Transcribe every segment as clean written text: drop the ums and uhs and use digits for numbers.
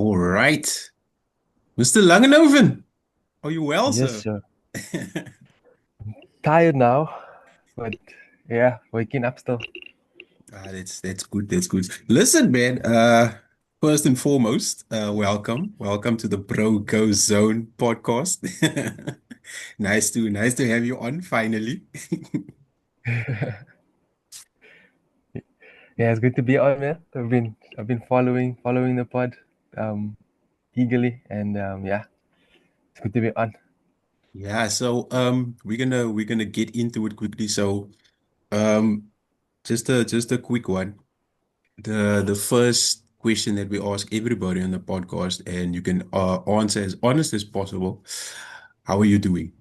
All right. Mr. Langenhoven, are you well, Yes, sir? sir. Tired now, but yeah, waking up still. That's good. That's good. Listen, man, first and foremost, welcome. Welcome to the Bro Go Zone podcast. Nice to have you on finally. Yeah, it's good to be on, man. I've been following the pod um eagerly, and yeah, it's good to be on. Yeah, so we're gonna get into it quickly. So um just a quick one. The first question that we ask everybody on the podcast, and you can answer as honest as possible. How are you doing?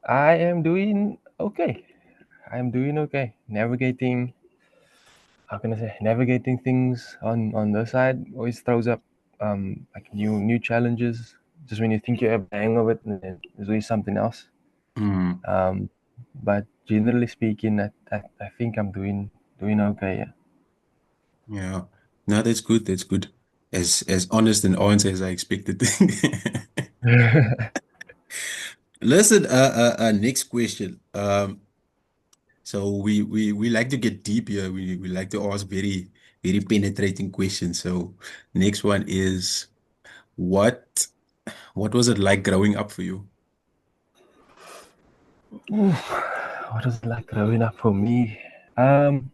I am doing okay. I'm doing okay. Navigating, how can I say, navigating things on the side always throws up like new challenges. Just when you think you have the hang of it, and then there's always something else. Mm, Um, but generally speaking, I think I'm doing okay. yeah. No, that's good. That's good. As honest an answer as I expected. Yeah. Listen, next question. So we like to get deep here. We like to ask very penetrating questions. So next one is what what was it like growing up for you? What was it like growing up for me? Um,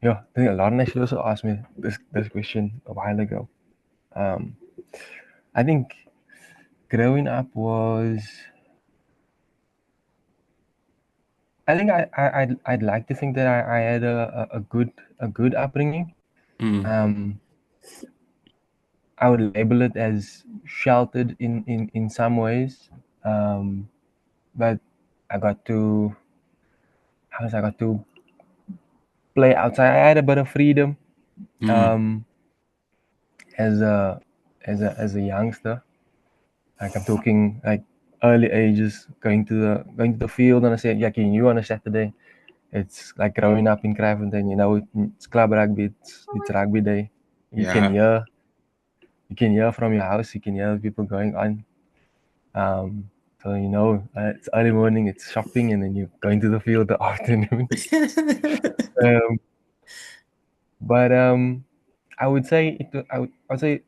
yeah, I think a lot of actually also asked me this question a while ago. Um, I think growing up was. I think I'd like to think that I had a good upbringing. Mm, Um, I would label it as sheltered in some ways. Um, but I got to I got to play outside. I had a bit of freedom. mm, Um, as a youngster. Like I'm talking like early ages, going to the field on a set. Like you knew on a Saturday, it's like growing up in Kravenstein. It's club rugby. It's rugby day. You can yeah. hear you can hear from your house. You can hear people going on. So it's early morning. It's shopping, and then you're going to the field the afternoon. um, but I would say I would say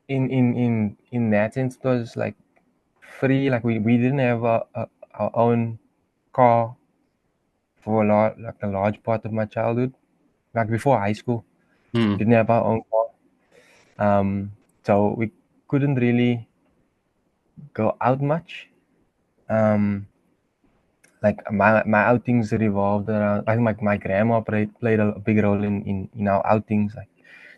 in that sense it was like free. Like we didn't have our own car for a large part of my childhood. Like before high school, we Mm, didn't have our own car. So we couldn't really go out much. Um, like my outings revolved around. I think my grandma played a big role in our outings, like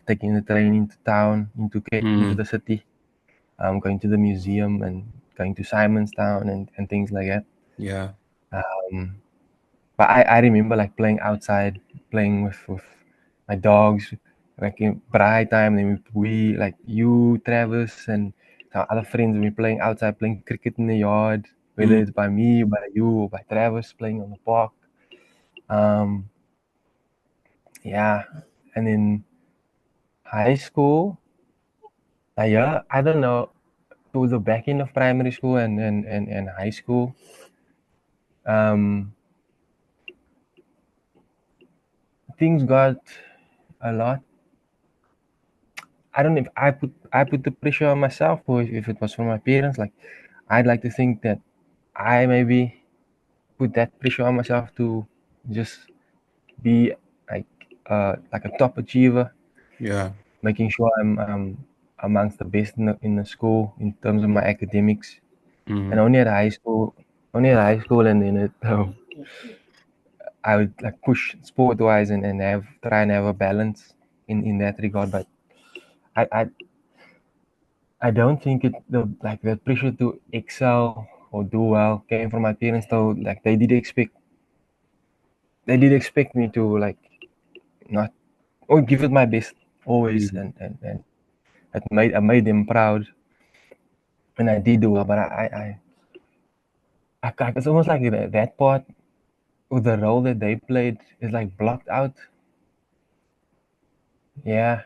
taking the train into town, into the mm, city, going to the museum and going to Simonstown and things like that. yeah. Um, But I remember like playing outside, playing with my dogs, like in braai time. Then we like you, Travis, and some other friends. We playing outside, playing cricket in the yard, whether Mm, it's by me, by you, or by Travis playing on the park. Um, yeah, and in high school, yeah, I don't know. Towards the back end of primary school and high school, um, things got a lot. I don't know if I put the pressure on myself or if it was from my parents. Like I'd like to think that I maybe put that pressure on myself to just be like like a top achiever, yeah. making sure I'm amongst the best in the school in terms of my academics. And Mm, only at high school, and then I would like push sport wise and have try and have a balance in that regard. But I I don't think the pressure to excel or do well came from my parents though. Like they did expect me to like not or give it my best always, mm, and I made them proud when I did do well. But it's almost like that part or the role that they played is like blocked out Yeah,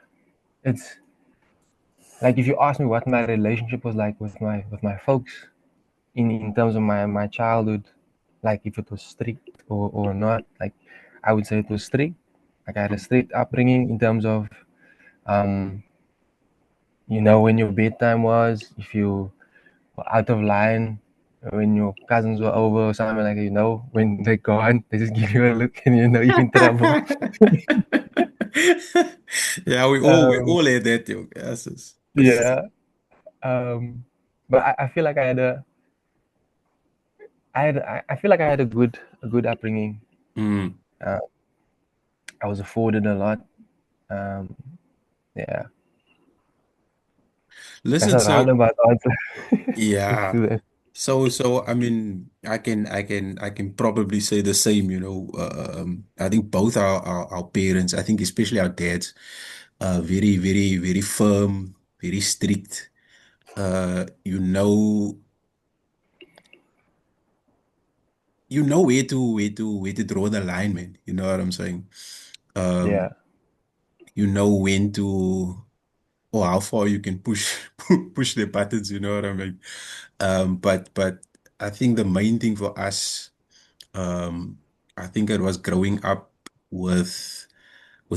it's like if you ask me what my relationship was like with my folks in terms of my childhood, like if it was strict or not, like I would say it was strict. Like I had a strict upbringing in terms of um, you know when your bedtime was, if you were out of line, when your cousins were over or something like that, you know, when they're gone, they just give you a look and you know you're in trouble. Yeah, we Um, all had that, yo. Yes. yeah. Um, but I feel like I feel like I had a good upbringing. Mm. Uh, I was afforded a lot. Um, yeah, that's Listen, a so roundabout answer yeah. to that. So I mean, I can probably say the same, you know. I think both our parents, I think especially our dads, very firm, very strict. You know where to draw the line, man. You know what I'm saying? Yeah. Um, you know when to or how far you can push push the buttons, you know what I mean? But I think the main thing for us, um, I think it was growing up with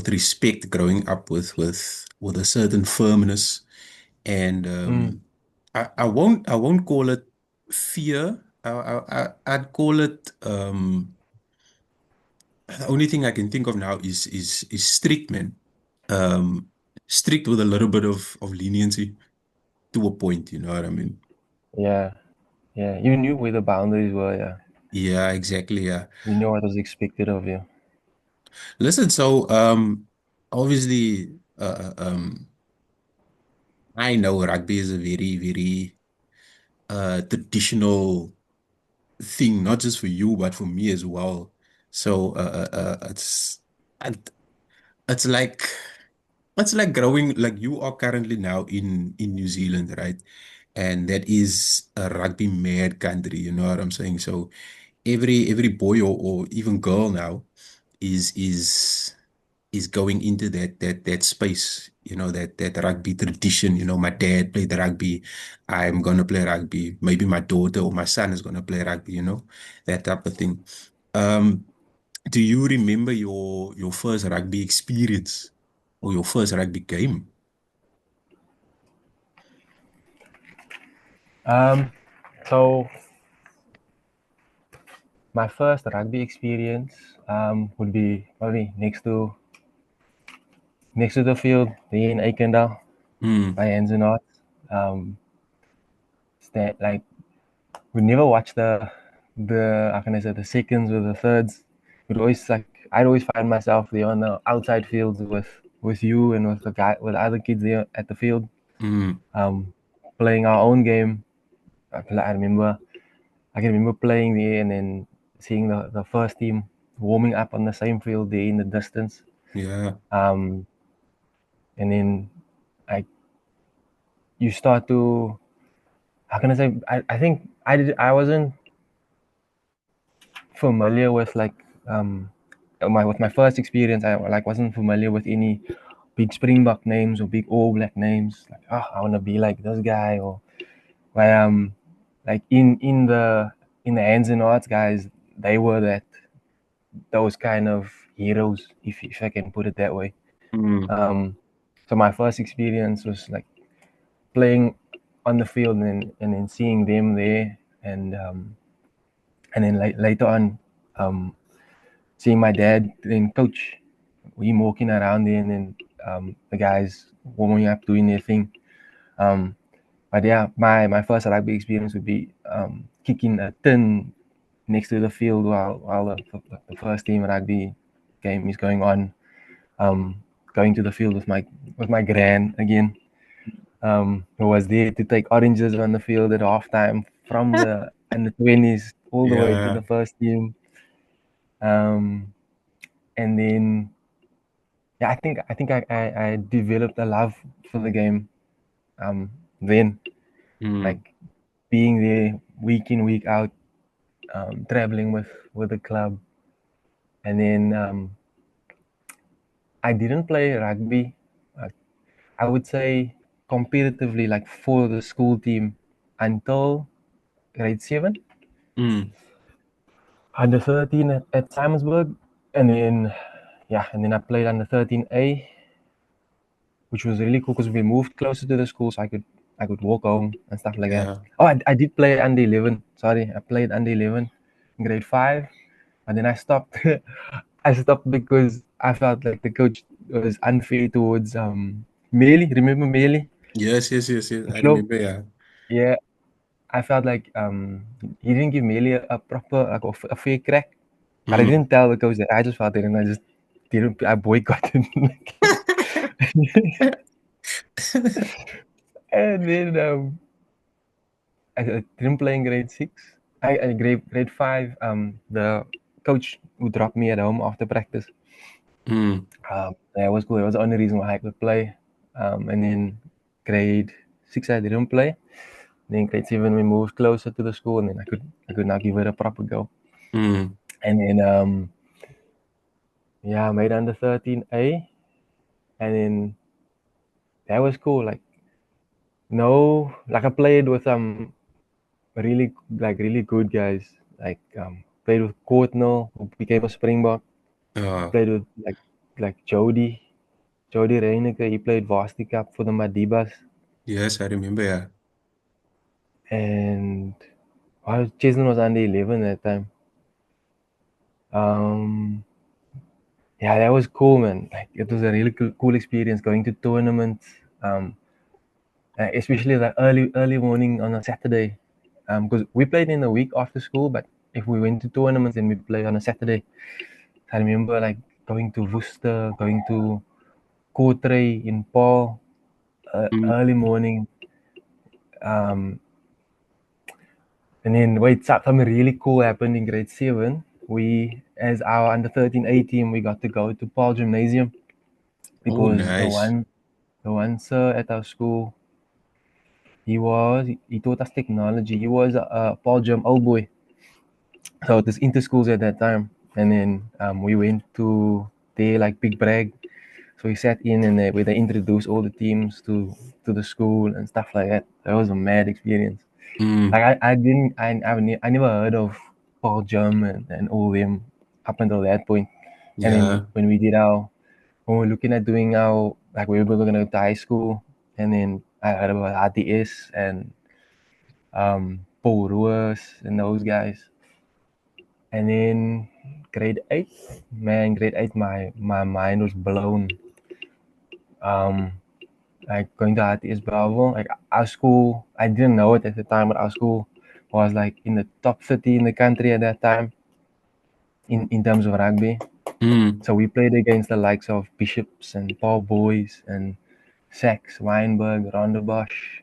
respect, growing up with a certain firmness, and Mm, I won't call it fear. I'd call it the only thing I can think of now is strict, man. Um, Strict with a little bit of leniency to a point, you know what I mean? yeah. Yeah. You knew where the boundaries were. Yeah. Yeah, exactly. Yeah. You know what was expected of you. Listen, so obviously, I know rugby is a very traditional thing, not just for you, but for me as well. So it- it's like it's like growing like you are currently now in New Zealand, right? And that is a rugby mad country, you know what I'm saying? So every boy or even girl now is going into that space, you know, that rugby tradition. You know, my dad played rugby, I'm gonna play rugby. Maybe my daughter or my son is gonna play rugby, you know, that type of thing. Um, do you remember your first rugby experience or your first rugby game? Um, so my first rugby experience would be probably next to the field, there in Aikendal, Mm, by Hands and Arts. Um, like we never watch the how can I say the seconds or the thirds. We'd always like I'd always find myself there on the outside fields with you and with the guy with other kids there at the field, mm, um, playing our own game. I remember I can remember playing there and then seeing the first team warming up on the same field there in the distance. yeah. Um, and then like you start to how can I say I think I wasn't familiar with like my with my first experience. I like wasn't familiar with any big Springbok names or big All Black names. Like oh I want to be like this guy or but like in the hands and arts guys they were those kind of heroes if I can put it that way. Mm, Um, so my first experience was like playing on the field and then seeing them there and then later on um, seeing my dad then coach him walking around there and then the guys warming up doing their thing. Um, but yeah, my first rugby experience would be kicking a tin next to the field while the first team rugby game is going on. Um, going to the field with my gran again, who was there to take oranges on the field at halftime from the and the 20s all the way to yeah. the first team. Um, and then yeah, I developed a love for the game. Then Mm, like being there week in week out, traveling with the club, and then I didn't play rugby I would say competitively, like for the school team until grade 7, Mm, under 13 at Simonsburg, and then yeah, and then I played under 13A, which was really cool because we moved closer to the school, so I could walk home and stuff like that. yeah. Oh, I did play under 11. Sorry, I played under 11 in grade 5, and then I stopped. I stopped because I felt like the coach was unfair towards Mealy. Remember Mealy? Yes, yes, yes, yes. I Flo? remember, yeah. Yeah, I felt like he didn't give Mealy a proper like a fair crack. But I Mm. didn't tell the coach that. I just felt it, and I just didn't. I boycotted. And then I didn't play in grade 6. I grade 5. The coach would drop me at home after practice. Mm, That was cool. It was the only reason why I could play. And then grade 6 I didn't play. Then grade 7 we moved closer to the school, and then I could now give it a proper go. mm. And then yeah, I made under 13A, and then that was cool. Like no, like I played with really good guys. Like played with Courtnall, who became a Springbok. I Uh, played with like Jody Reineke. He played Varsity Cup for the Madibas, yes, I remember, yeah. and Jason was under 11 that time. Um, yeah, that was cool, man. Like it was a really cool experience going to tournaments. Um, Especially the early morning on a Saturday, because we played in the week after school, but if we went to tournaments, then we play on a Saturday. I remember like going to Worcester, going to Courtrai in Paul, Mm. early morning. Um, and then wait, something really cool happened in grade 7. We, as our under 13A team, we got to go to Paul Gymnasium Oh, because the nice. one the one sir at our school, he taught us technology. He was a Paul Gym old boy, so it was inter schools at that time. And then we went to there like Big Bragg. So we sat in and where they introduced all the teams to the school and stuff like that. That was a mad experience. Mm, Like I didn't I never heard of Paul Jum and all them up until that point. And then yeah. when we are looking at doing our like we were gonna go to high school, and then I heard about RTS and Paul Ruas and those guys. And then grade 8, man, grade 8, my mind was blown. Um, like going to RTS Bravo, like our school, I didn't know it at the time, but our school was like in the top 30 in the country at that time in terms of rugby. Mm. So we played against the likes of Bishops and Paul Boys and Sachs, Weinberg, Rondebosch.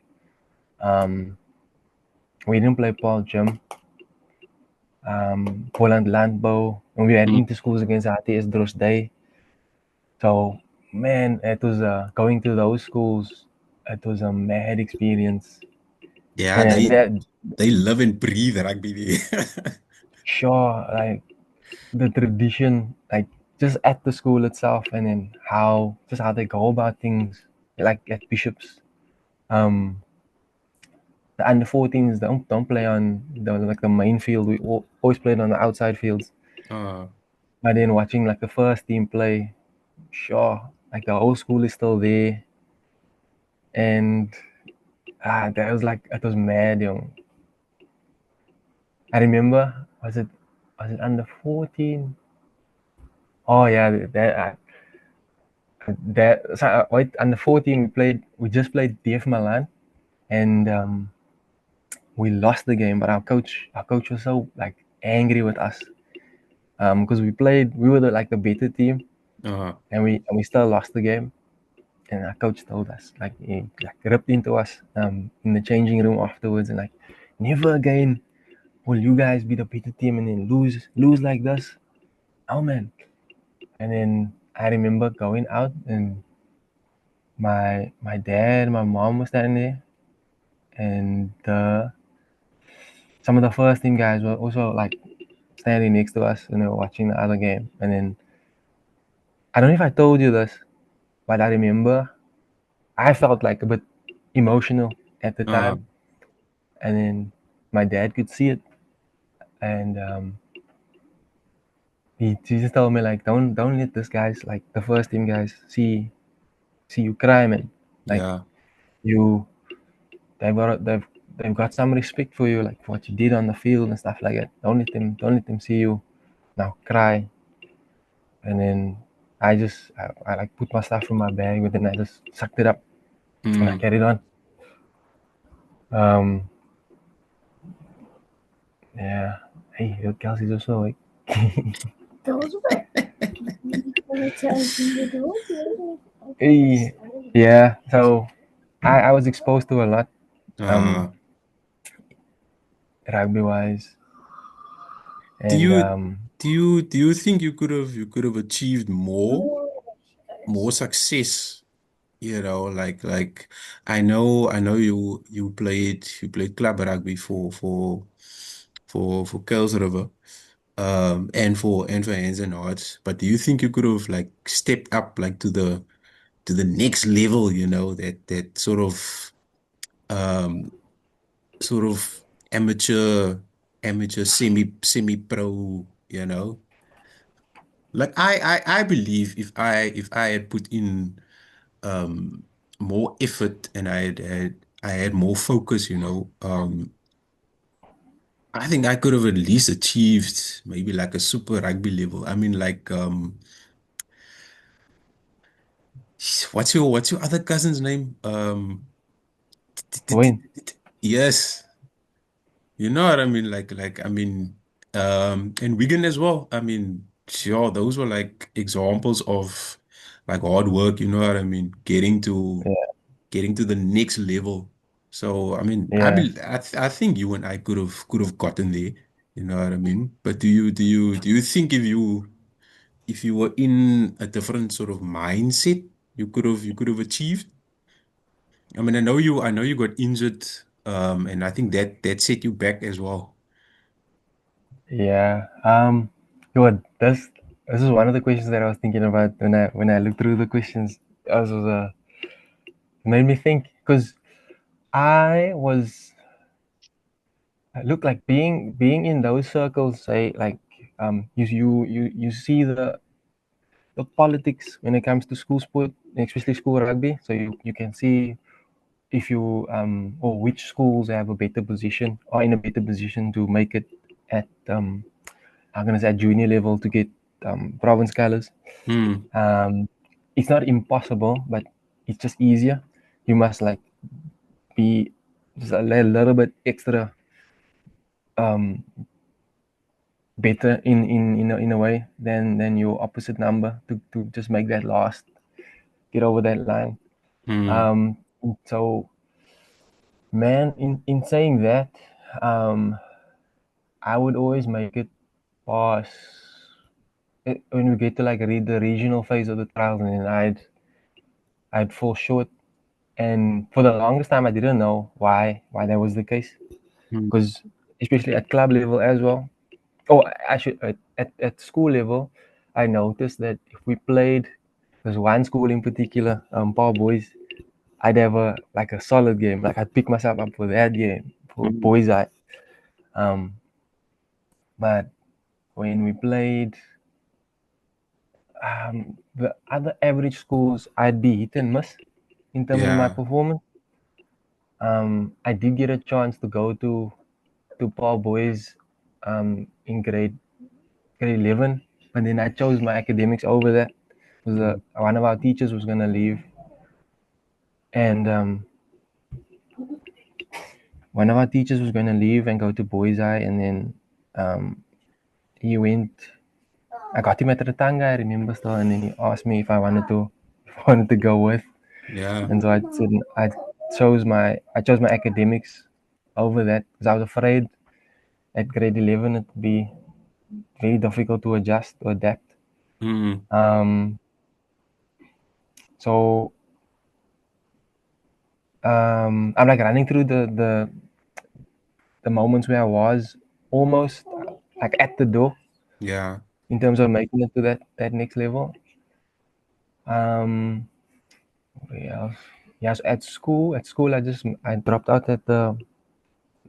Um, we didn't play Paul Jim, Poland Landbow, and we had Mm. inter schools against RTS Drosday. So man, it was going to those schools. It was a mad experience, Yeah, and that they live and breathe rugby there. sure like the tradition, like just at the school itself, and then how they go about things, like at Bishops. Um, the under 14s don't play on the main field. We always played on the outside fields. Uh, But then watching like the first team play, sure, like the whole school is still there, and that was like it was mad, young. I remember was it under 14? Oh yeah, wait, under 14 we just played DF Milan, and we lost the game. But our coach was so like angry with us because we were the better team, uh, and we still lost the game. And our coach told us, like he like ripped into us in the changing room afterwards, and like never again will you guys be the better team and then lose like this. Oh man. And then I remember going out, and my dad, my mom was standing there, and some of the first team guys were also like standing next to us, and they were watching the other game. And then I don't know if I told you this, but I remember I felt like a bit emotional at the Uh, time, and then my dad could see it, and he just told me like, don't let this guys like the first team guys see you cry, man. Like yeah. you, they've got some respect for you, like for what you did on the field and stuff like that. Don't let them see you now cry. And then I like put my stuff in my bag, but then I just sucked it up and I Mm. carried on. Um, yeah. Hey, your Kelsey's also awake. Those were really challenging videos. Hey, yeah. So I was exposed to a lot, um, Uh, rugby wise, do and you do you think you could have achieved more success? You know, like I know you played club rugby for Girls River, and for Hands and Hearts. But do you think you could have like stepped up like to the next level? You know, that um sort of amateur semi pro. You know, like I believe if I had put in um more effort and I had more focus, I think I could have at least achieved maybe like a super rugby level. I mean, like what's your other cousin's name? win. Yes, you know what I mean. And Wigan as well. I mean, sure, those were like examples of like hard work. You know what I mean? Yeah, Getting to the next level. So I mean, yeah, I think you and I could have gotten there. You know what I mean? But do you think if you were in a different sort of mindset, you could have achieved? I mean, I know you got injured, and I think that set you back as well. yeah. You know what? This is one of the questions that I was thinking about when I looked through the questions. This was it made me think because I was look like being in those circles. Say like you see the politics when it comes to school sport, especially school rugby. So you can see if you or which schools have a better position or in a better position to make it at I'm gonna say at junior level to get province colors. Hmm. Um, it's not impossible, but it's just easier. You must like be just a little bit extra um, better in a way than your opposite number to just make that last get over that line. Hmm. Um, so man, in saying that, um, I would always make it past when we get to like read the regional phase of the trials, and then I'd fall short. And for the longest time, I didn't know why that was the case. Hmm. Because especially at club level as well. Oh, I should at school level, I noticed that if we played, there's one school in particular, Power Boys. I'd have a solid game. Like I'd pick myself up for that game for Hmm. Boys. Um, but when we played the other average schools, I'd be hit and miss in terms of my Yeah. performance. I did get a chance to go to Paul Boys in grade 11, but then I chose my academics over that. Was Hmm. one of our teachers was gonna leave, and one of our teachers was gonna leave and go to Boys High, and then um, he went. I got him at Ratanga, I remember still, and then he asked me if I wanted to if I wanted to go with, Yeah. and so I said I chose my academics over that because I was afraid at grade 11 it would be very difficult to adjust or adapt. Hmm. Um, so I'm like running through the moments where I was almost like at the door Yeah. in terms of making it to that next level. Um, what else? yeah, so at school, I dropped out at the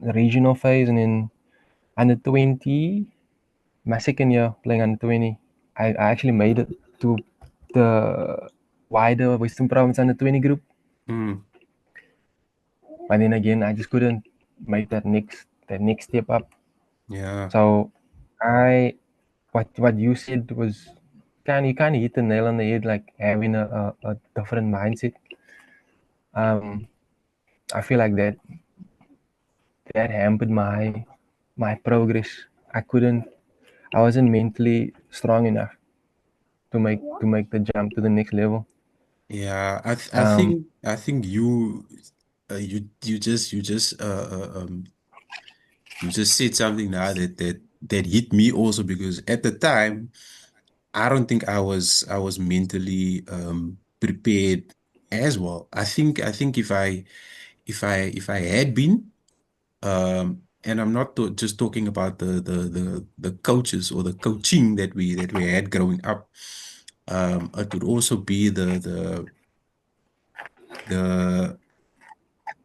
regional phase, and then under 20, my second year playing under 20, I actually made it to the wider Western Province under 20 group. Mm, But then again, I just couldn't make that next step up. yeah. So I what you said was kind of hit the nail on the head, like having a different mindset. Um, I feel like that hampered my progress. I wasn't mentally strong enough to make the jump to the next level. Yeah, Um, I think you just said something now that hit me also, because at the time I don't think I was mentally prepared as well. I think if I had been, and I'm not just talking about the coaches or the coaching that we had growing up. It would also be the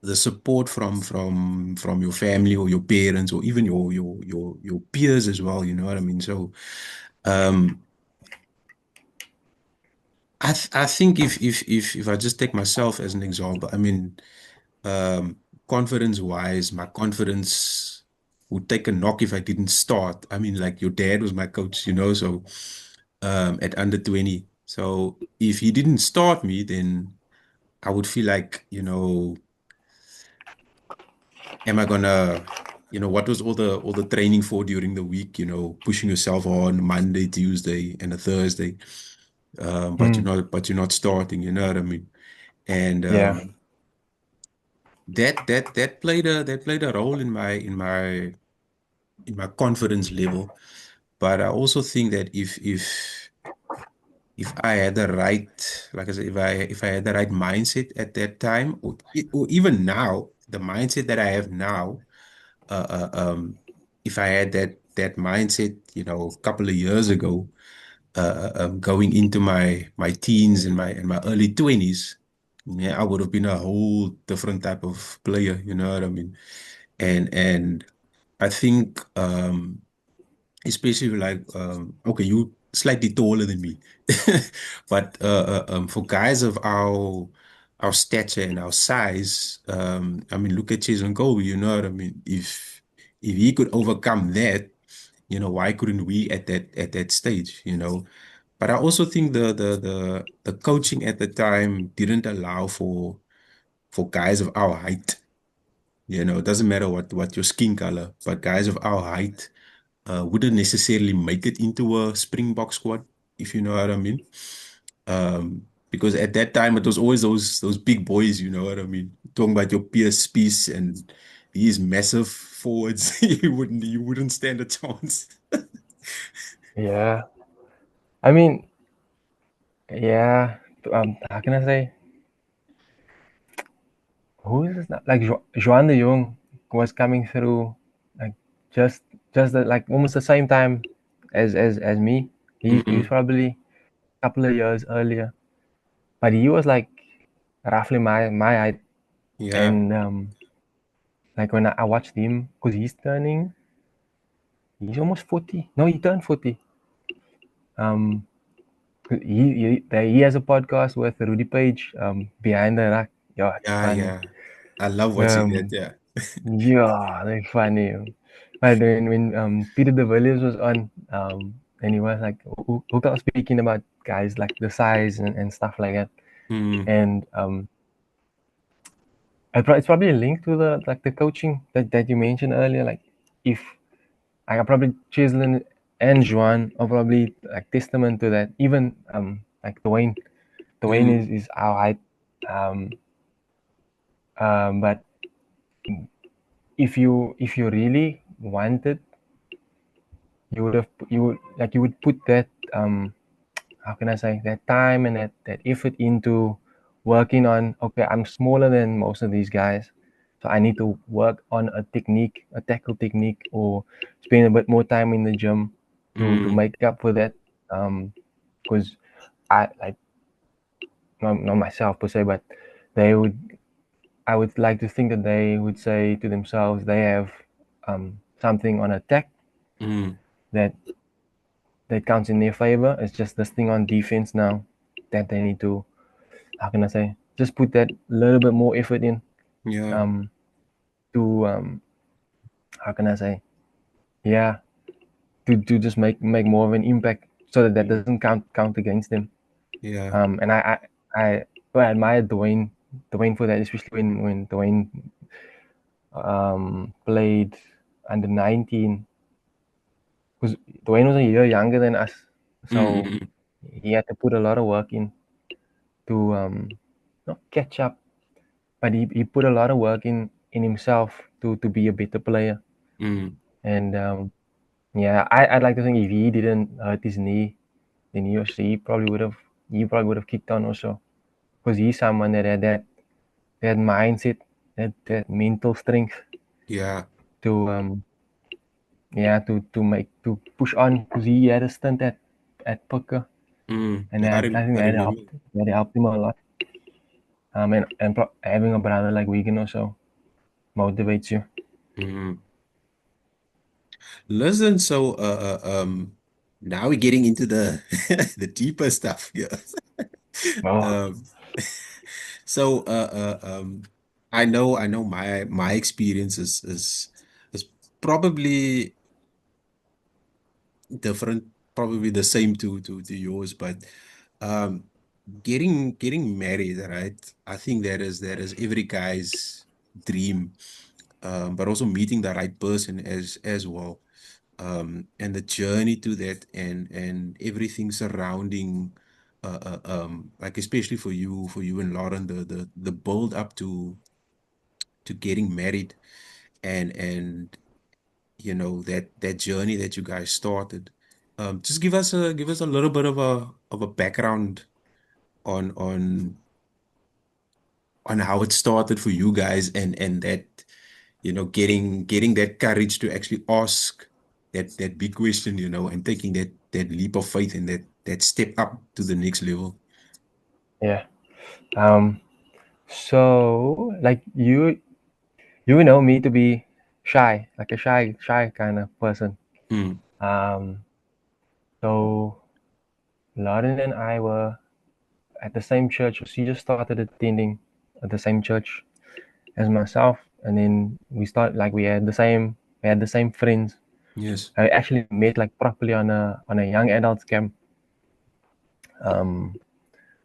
the support from your family or your parents or even your peers as well. You know what I mean? So um, I think if I just take myself as an example, I mean, um, confidence wise, my confidence would take a knock if I didn't start. I mean, like your dad was my coach, you know, so at under 20. So if he didn't start me, then I would feel like, you know, am I gonna, you know, what was all the training for during the week, you know, pushing yourself on Monday, Tuesday, and a Thursday. mm, But you're not starting, you know what I mean? And yeah, that played a role in in my confidence level. But I also think that if I had the right, like I said, if I had the right mindset at that time, or even now, the mindset that I have now, if I had that mindset, you know, a couple of years ago, going into my teens and my early 20s, yeah, I would have been a whole different type of player, you know what I mean? And I think especially like okay, you slightly taller than me, but for guys of our stature and our size, I mean, look at Chase and Kobe, you know what I mean? If he could overcome that, you know, why couldn't we at that stage, you know? But I also think the coaching at the time didn't allow for guys of our height. You know, it doesn't matter what your skin color, but guys of our height wouldn't necessarily make it into a Springbok squad, if you know what I mean. Because at that time it was always those big boys, you know what I mean. Talking about your Pierce Spies and these massive forwards, you wouldn't stand a chance. yeah. I mean, yeah. How can I say? Who is this now? Like Joan de Jong was coming through, like just like almost the same time as me. He was Mm-mm. probably a couple of years earlier, but he was like roughly my height. Yeah, And like when I watched him, because he's almost 40. No, he turned 40. Um, he has a podcast with Rudy Page. Behind the Rack. Yeah, it's yeah, funny. yeah. I love watching that. Um, Yeah. yeah, they're funny. But when Peter de Villiers was on, and he was like, who got speaking about guys like the size and stuff like that, Mm, and it's probably a link to the coaching that you mentioned earlier. Like if I probably Chislin and Juan are probably like testament to that. Even like Dwayne mm, is our height. Um, but if you really wanted, you would put that how can I say, that time and that effort into working on, okay, I'm smaller than most of these guys, so I need to work on a tackle technique, or spend a bit more time in the gym to mm, make up for that. Because I like, not myself per se, but they would. I would like to think that they would say to themselves they have something on attack Mm, that counts in their favor. It's just this thing on defense now that they need to, how can I say, just put that little bit more effort in, yeah, um, to how can I say, yeah, to just make more of an impact so that mm, doesn't count against them. yeah. And I well, I admire Dwayne for that, especially when Dwayne played under 19, because Dwayne was a year younger than us, Mm, so mm, he had to put a lot of work in to not catch up, but he put a lot of work in himself to be a better player. mm, And yeah, I'd like to think if he didn't hurt his knee, then he probably would have kicked on also, because he's someone that had that mindset, that mental strength yeah. to yeah, to push on, because he had a stint at poker, and Yeah, I think I remember. that helped him a lot. And having a brother like Wigan also motivates you. Mm. Listen, so now we're getting into the the deeper stuff. Yeah. Oh Um, so I know my experience is probably different, probably the same to yours, but um getting married, right? I think that is every guy's dream. But also meeting the right person as well. And the journey to that and everything surrounding like especially for you and Lauren, the build up to getting married and that journey that you guys started. Just give us a little bit of a background on how it started for you guys and that getting that courage to actually ask that big question, and taking that leap of faith and that step up to the next level. yeah. Um. So like you know me to be shy, like a shy kind of person. Mm, Um. So Lauren and I were at the same church. She just started attending at the same church as myself, and then we had the same friends. yes. I actually met like properly on a young adults camp. Um,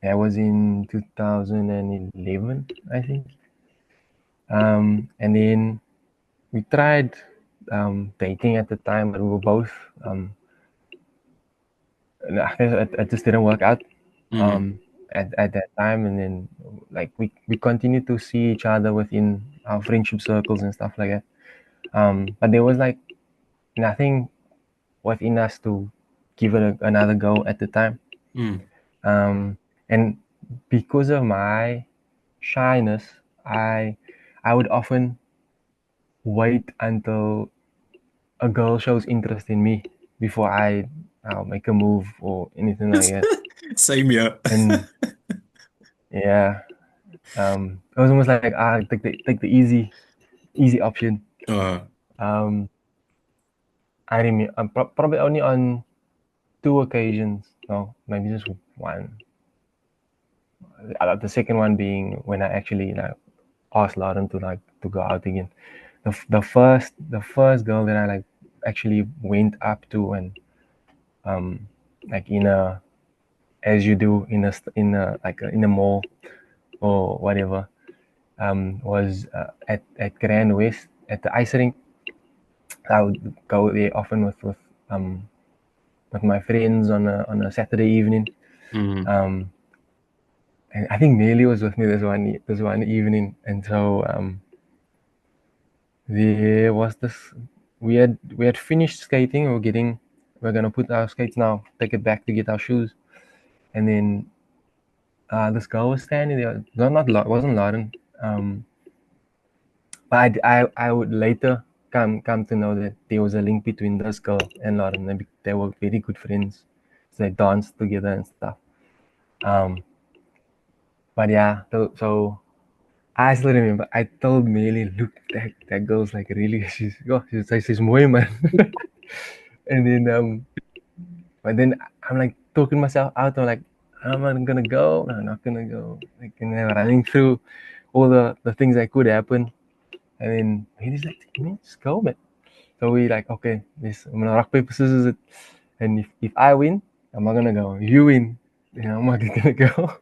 that was in 2011, I think. And then we tried dating at the time, but we were both it just didn't work out Mm, at that time. And then like we continued to see each other within our friendship circles and stuff like that. But there was like nothing within us to give it another go at the time. mm, Um, and because of my shyness, I I would often wait until a girl shows interest in me before I'll make a move or anything like that. same here. And yeah, it was almost like take the easy option. uh, Um, I remember probably only on two occasions, no, maybe just one. The second one being when I actually like asked Lauren to go out again. The first girl that I like actually went up to and um like in a as you do in a mall or whatever, was at Grand West at the ice rink. I would go there often with my friends on a Saturday evening. mm, Um, and I think Nelly was with me this one evening, and so there was this. We had finished skating. We're gonna put our skates now, take it back to get our shoes, and then this girl was standing there. No, wasn't Lauren. Um, but I would later come to know that there was a link between this girl and Lauren. They were very good friends. So they danced together and stuff. Um, but yeah, so I still remember. I told Melly, look, that girl's like really, she's mooi man. And then but then I'm like talking myself out. I'm like, I'm not gonna go. I'm not gonna go. Like, and then running through all the things that could happen. And then he's like, man, just go, man. So we like, okay, this I'm gonna rock paper scissors it. And if I win, I'm not gonna go. If you win, then I'm not gonna go.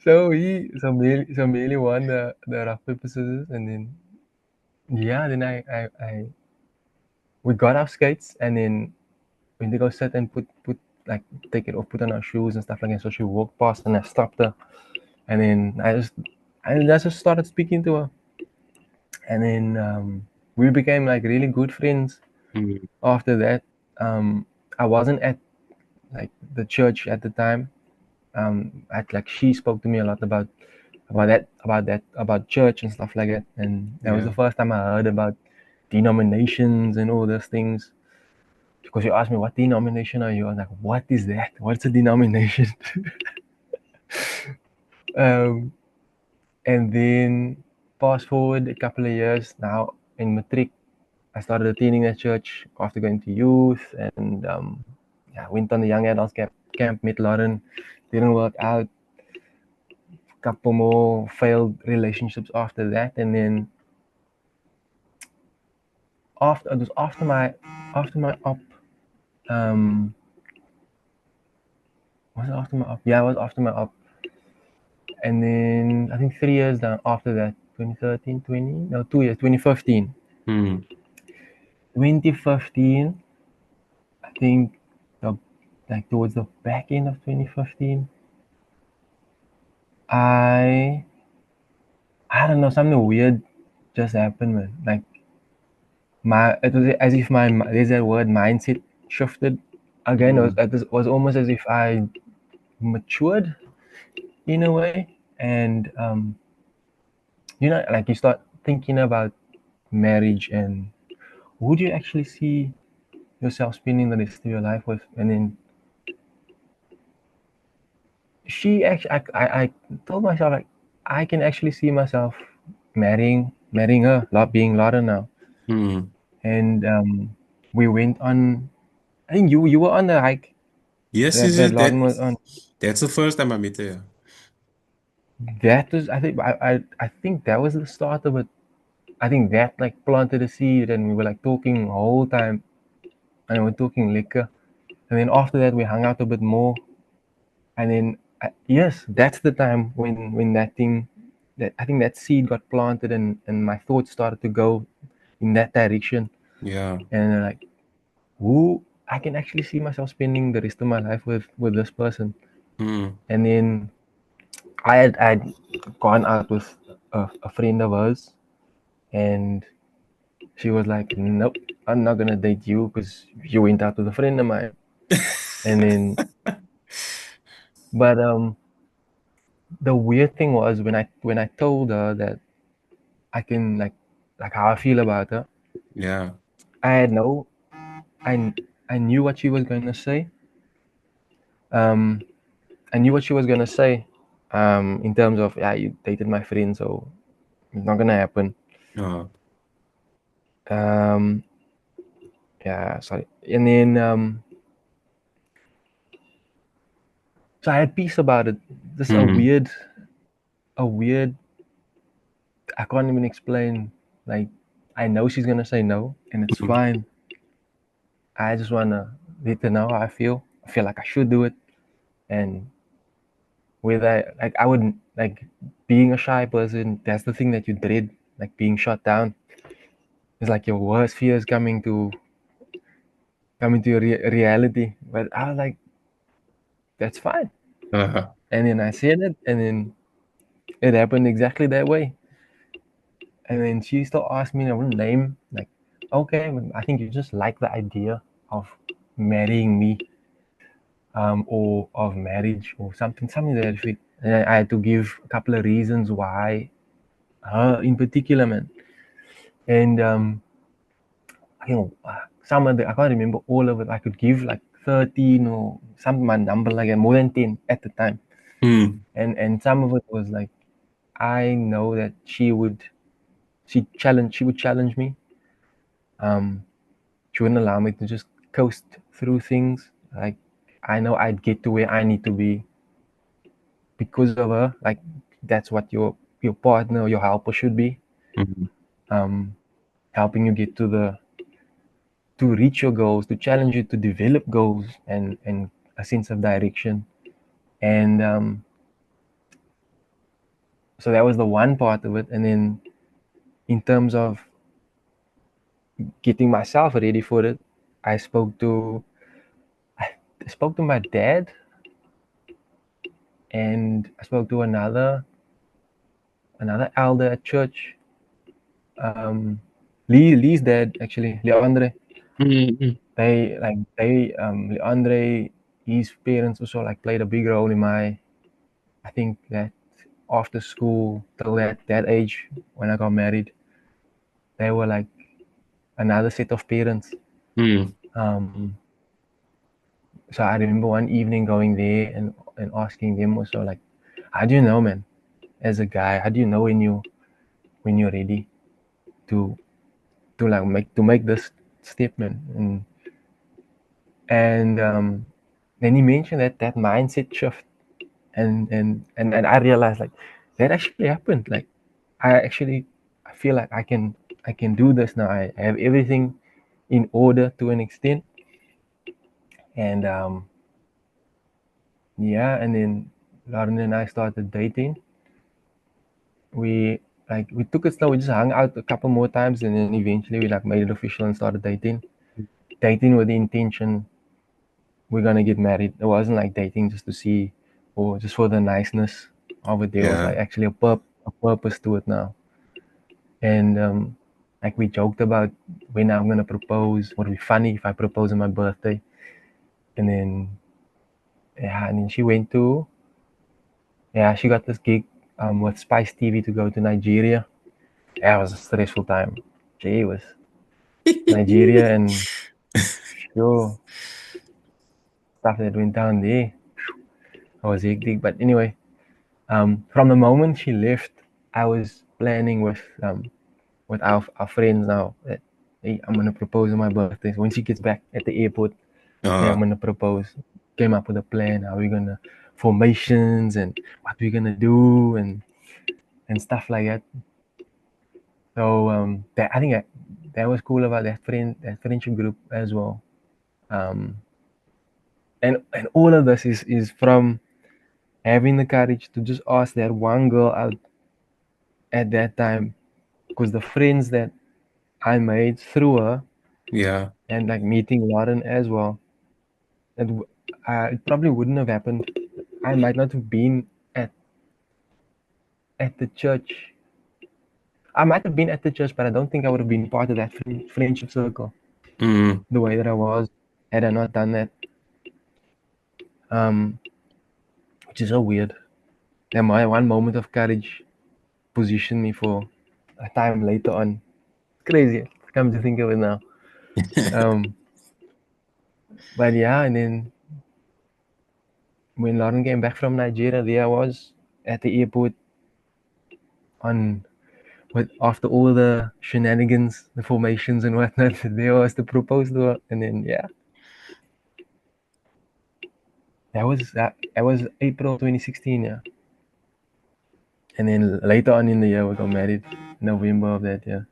So Bailey won the rock paper scissors, and then yeah, then I we got our skates, and then we need to go sit and put like take it off, put on our shoes and stuff like that. So she walked past, and I stopped her, and then I just started speaking to her, and then we became like really good friends Mm. after that. I wasn't at like the church at the time. Like she spoke to me a lot about church and stuff like that, and that was the Yeah. first time I heard about denominations and all those things. Because you asked me, what denomination are you? I was like, what is that? What's a denomination? um, and then fast forward a couple of years now in matric, I started attending that church after going to youth, and yeah, went on the young adults camp, met Lauren, didn't work out. Couple more failed relationships after that, and then after it was after my op. Um, was it after my op? Yeah, it was after my op. And then I think 3 years down after that, 2013, 20, no, 2 years, 2015. Mm. 2015, I think, the, like towards the back end of 2015, I, I don't know, something weird just happened, man. Like, it was as if there's that word mindset shifted again. Mm. It was almost as if I matured in a way. And, like you start thinking about marriage and who do you actually see yourself spending the rest of your life with? And then I told myself like I can actually see myself marrying her, not being Lara now. Mm. And we went on. I think you were on the hike Yes, that is it Lauren was on. that's the first time I met her. That was I think that was the start of it. I think that like planted a seed, and we were like talking the whole time, and we were talking liquor. And then after that, we hung out a bit more. And then yes, that's the time when that thing, that I think that seed got planted, and my thoughts started to go in that direction. Yeah. And like, who I can actually see myself spending the rest of my life with this person. Mm. And then I'd gone out with a friend of hers, and she was like, nope, I'm not gonna date you because you went out with a friend of mine. And then, but the weird thing was when I told her that I can like how I feel about her. Yeah. I had no, I knew what she was going to say. Um, I knew what she was going to say. In terms of, yeah, you dated my friend, so it's not gonna happen. Oh. Um, yeah, sorry. And then so I had peace about it. Just Mm. a weird. I can't even explain. Like, I know she's gonna say no, and it's Mm. fine. I just wanna let her know how I feel. I feel like I should do it, and whether like I wouldn't like being a shy person, that's the thing that you dread, like being shut down. It's like your worst fears coming to your reality. But I was like, that's fine. Uh-huh. And then I said it, and then it happened exactly that way. And then she still asked me a name, like, okay, I think you just like the idea of marrying me, or of marriage or something to that effect. And I had to give a couple of reasons why her in particular, man. And some of the I can't remember all of it. I could give like 13 or some my number like that, more than 10 at the time. Mm. And some of it was like I know that she would challenge me. Um, she wouldn't allow me to just coast through things. Like I know I'd get to where I need to be because of her. Like that's what your partner or your helper should be. Mhm. Um, helping you get to reach your goals, to challenge you to develop goals and a sense of direction. And so that was the one part of it. And then in terms of getting myself ready for it, I spoke to I spoke to my dad and I spoke to another elder at church. Lee's dad actually, Leandre. Mhm. Leandre, his parents also like played a big role in my. I think that after school till that age when I got married, they were like another set of parents. Mhm. Um, so I remember one evening going there and asking them also like, how do you know, man? As a guy, how do you know when you're ready to make this step, man? And then he mentioned that mindset shift, and I realized like that actually happened. Like I feel like I can do this now. I have everything in order to an extent, and yeah, and then Lauren and I started dating. We took it slow. We just hung out a couple more times, and then eventually we like made it official and started dating. Dating with the intention we're gonna get married. It wasn't like dating just to see or just for the niceness of it. There was Yeah. like actually a purpose to it now. And like we joked about when I'm gonna propose. Would it be funny if I propose on my birthday? And then yeah, and then she got this gig with Spice TV to go to Nigeria. Yeah, it was a stressful time. Gee, it was Nigeria and sure stuff that went down there. I was hectic, but anyway, from the moment she left, I was planning with our friends now that hey, I'm gonna propose on my birthday. So when she gets back at the airport, hey, I'm Uh, gonna propose. Came up with a plan. How we gonna formations and what we're gonna do and stuff like that. So that I think that was cool about that friendship group as well. Um, and all of this is from having the courage to just ask that one girl out at that time because the friends that I made through her yeah. and like meeting Lauren as well. It probably wouldn't have happened. I might not have been at at the church. I might have been at the church, but I don't think I would have been part of that friendship circle Mm. the way that I was had I not done that. Um, which is so weird. And my one moment of courage positioned me for a time later on. It's crazy. Come to think of it now. Um, but yeah, and then when Lauren came back from Nigeria, there I was at the airport on with after all the shenanigans, the formations and whatnot. There was to propose to her, and then yeah, that was April 2016. Yeah, and then later on in the year we got married, November of that year.